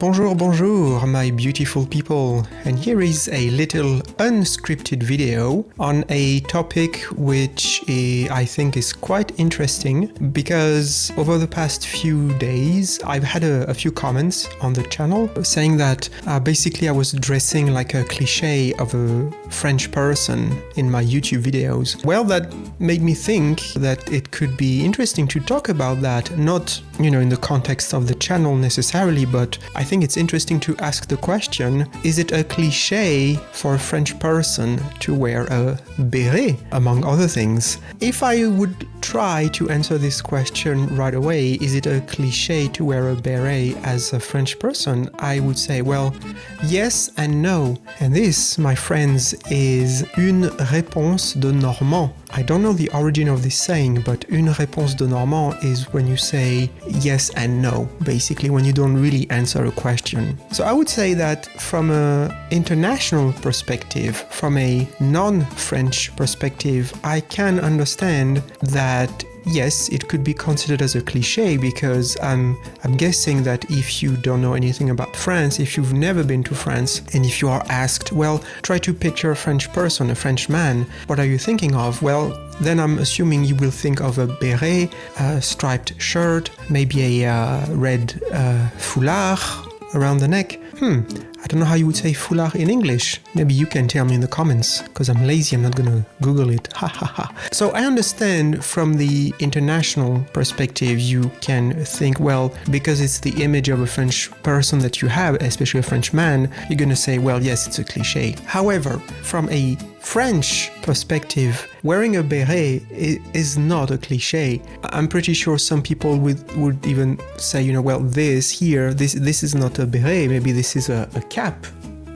Bonjour, bonjour, my beautiful people, and here is a little unscripted video on a topic which I think is quite interesting because over the past few days I've had a few comments on the channel saying that basically I was dressing like a cliché of a French person in my YouTube videos. Well, that made me think that it could be interesting to talk about that, not in the context of the channel necessarily, but I think it's interesting to ask the question, is it a cliché for a French person to wear a beret, among other things? If I would try to answer this question right away, is it a cliché to wear a beret as a French person? I would say, well, yes and no. And this, my friends, is une réponse de Normand. I don't know the origin of this saying, but une réponse de Normand is when you say yes and no, basically when you don't really answer a question. So I would say that from an international perspective, from a non-French perspective, I can understand that yes, it could be considered as a cliché because I'm guessing that if you don't know anything about France, if you've never been to France, and if you are asked, well, try to picture a French person, a French man, what are you thinking of? Well, then I'm assuming you will think of a beret, a striped shirt, maybe a red foulard around the neck. I don't know how you would say foulard in English. Maybe you can tell me in the comments, because I'm lazy, I'm not gonna Google it. Ha ha ha. So I understand from the international perspective, you can think, well, because it's the image of a French person that you have, especially a French man, you're gonna say, well, yes, it's a cliché. However, from a French perspective, wearing a beret is not a cliché. I'm pretty sure some people would even say, well, this is not a beret, maybe this is a cap.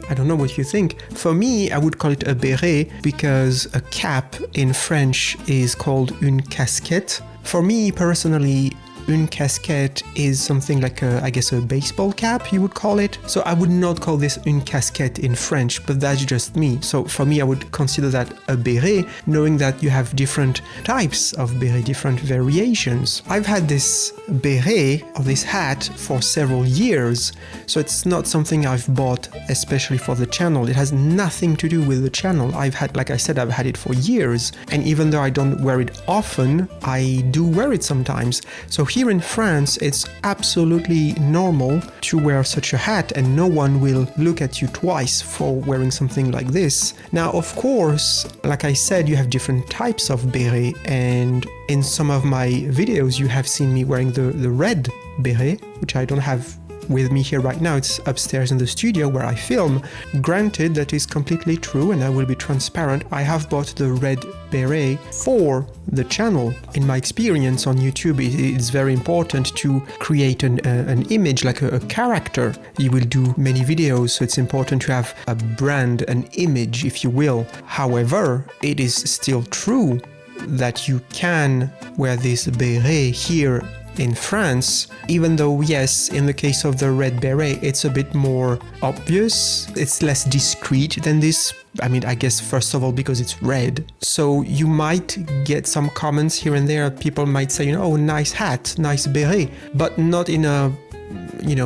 I don't know what you think. For me, I would call it a beret because a cap in French is called une casquette. For me personally, une casquette is something like a baseball cap, you would call it. So I would not call this une casquette in French, but that's just me. So for me, I would consider that a beret, knowing that you have different types of beret, different variations. I've had this beret, or this hat, for several years, so it's not something I've bought especially for the channel. It has nothing to do with the channel. I've had it for years, and even though I don't wear it often, I do wear it sometimes. So here in France, it's absolutely normal to wear such a hat and no one will look at you twice for wearing something like this. Now, of course, like I said, you have different types of beret, and in some of my videos you have seen me wearing the red beret, which I don't have with me here right now. It's upstairs in the studio where I film. Granted, that is completely true, and I will be transparent. I have bought the red beret for the channel. In my experience on YouTube, it's very important to create an image, like a character. You will do many videos, so it's important to have a brand, an image, if you will. However, it is still true that you can wear this beret here in France, even though, yes, in the case of the red beret, it's a bit more obvious, it's less discreet than this. I guess first of all because it's red. So you might get some comments here and there. People might say, oh, nice hat, nice beret, but not in a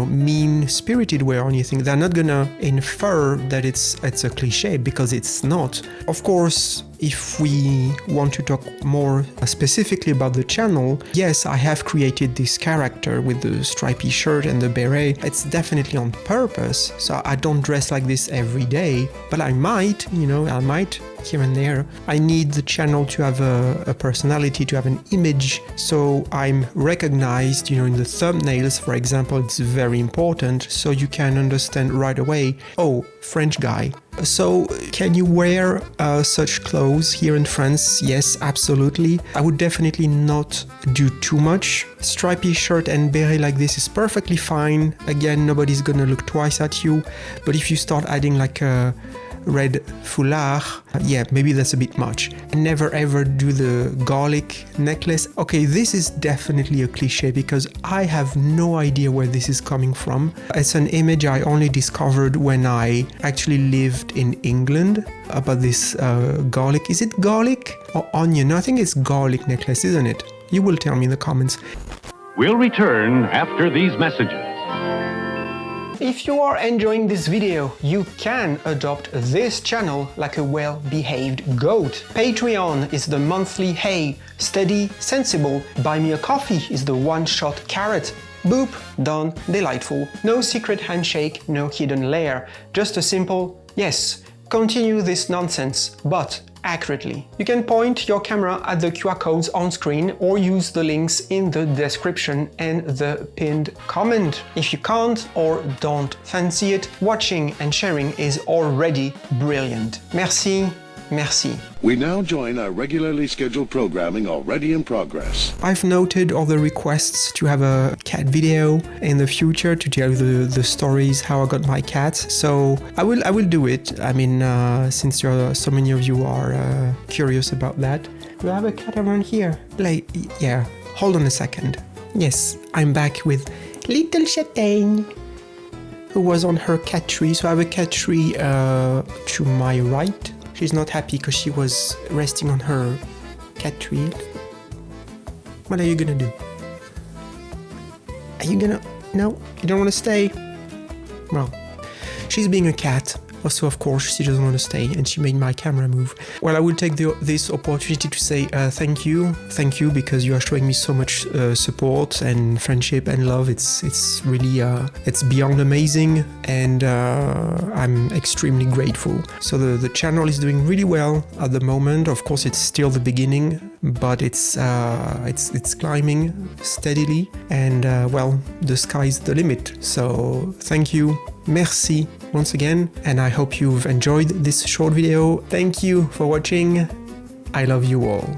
mean-spirited way or anything. They're not gonna infer that it's a cliché, because it's not. Of course, if we want to talk more specifically about the channel, yes, I have created this character with the stripy shirt and the beret. It's definitely on purpose, so I don't dress like this every day, but I might here and there. I need the channel to have a personality, to have an image, so I'm recognized, in the thumbnails, for example. It's very important, so you can understand right away, oh, French guy. So can you wear such clothes here in France? Yes, absolutely. I would definitely not do too much. Stripy shirt and beret like this is perfectly fine. Again, nobody's gonna look twice at you. But if you start adding like a red foulard, yeah, maybe that's a bit much. Never ever do the garlic necklace. Okay, this is definitely a cliché because I have no idea where this is coming from. It's an image I only discovered when I actually lived in England about this garlic. Is it garlic or onion? No, I think it's garlic necklace, isn't it? You will tell me in the comments. We'll return after these messages. If you are enjoying this video, you can adopt this channel like a well-behaved goat. Patreon is the monthly hey, steady, sensible. Buy me a coffee is the one-shot carrot. Boop, done, delightful. No secret handshake, no hidden layer. Just a simple yes. Continue this nonsense, but accurately. You can point your camera at the QR codes on screen or use the links in the description and the pinned comment. If you can't or don't fancy it, watching and sharing is already brilliant. Merci. Merci. We now join our regularly scheduled programming already in progress. I've noted all the requests to have a cat video in the future to tell the stories how I got my cat. So I will do it. I mean, since so many of you are curious about that. Do I have a cat around here? Like, yeah. Hold on a second. Yes, I'm back with little Châtaigne, who was on her cat tree. So I have a cat tree to my right. She's not happy because she was resting on her cat tree. What are you gonna do? Are you gonna... No? You don't want to stay? Well, she's being a cat. Also, of course, she doesn't want to stay, and she made my camera move. Well, I will take this opportunity to say thank you, because you are showing me so much support and friendship and love. It's really it's beyond amazing, and I'm extremely grateful. So the channel is doing really well at the moment. Of course, it's still the beginning, but it's climbing steadily, and well, the sky's the limit. So thank you. Merci once again, and I hope you've enjoyed this short video. Thank you for watching. I love you all.